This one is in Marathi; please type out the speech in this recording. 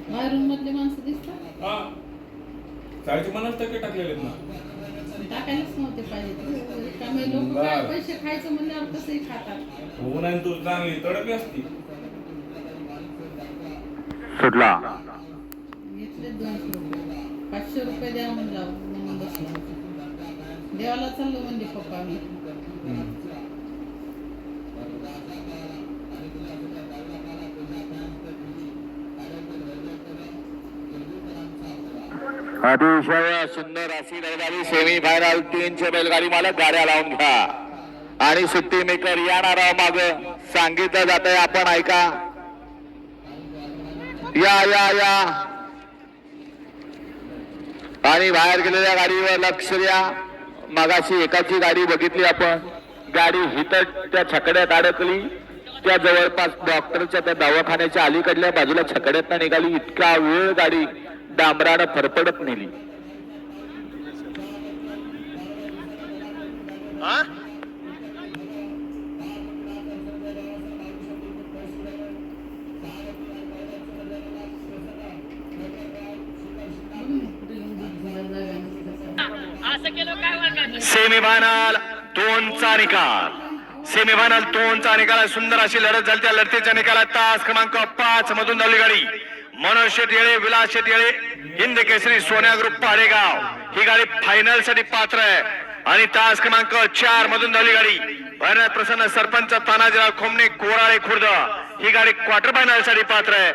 बाहेरून मधले माणसं दिसतात. हा 40-50% टाकलेले आहेत ना. टाकायलाच नव्हते पाहिजे. त्यामुळे लोक काय पैसे खायचं म्हणल्यावर कसंही खातात. हो नाही तू चांगली तडकी असती. सुटला. घेतले 200 रुपये, 500 रुपये द्या म्हणून बसला. देवाला चाललो म्हणजे पप्पा मी. अतिशय सुंदर अशी बैलगाडी सेमी फायनल 3चे बैलगाडी मालक गाड्या लावून घ्या आणि सुट्टी मेकर येणार माग सांगितलं जात आहे. आपण ऐका. या या या आणि बाहेर गेलेल्या गाडीवर लक्ष द्या. मगाशी एकाची गाडी बघितली आपण. गाडी ही तर त्या छकड्यात अडकली. त्या जवळपास डॉक्टरच्या त्या दवाखान्याच्या अलीकडल्या बाजूला छकड्यात निघाली. इतका वेळ गाडी डांबरानं फरफडत नेली. सेमीफायनल 2चा निकाल. सेमीफायनल 2चा निकाल. सुंदर अशी लढत झाली. त्या लढतीच्या निकालात तास क्रमांक 5 मधून धावली गाडी मनोज शेट येळे, विलास शेट येळे, हिंद केसरी सोन्या ग्रुप पाडेगाव. ही गाडी फायनल साठी पात्र आहे आणि तास क्रमांक 4 मधून धावली गाडी भैरनाथ प्रसन्न सरपंच तानाजीराव खोमणे कोराळे खुर्द. ही गाडी क्वार्टर फायनल साठी पात्र आहे.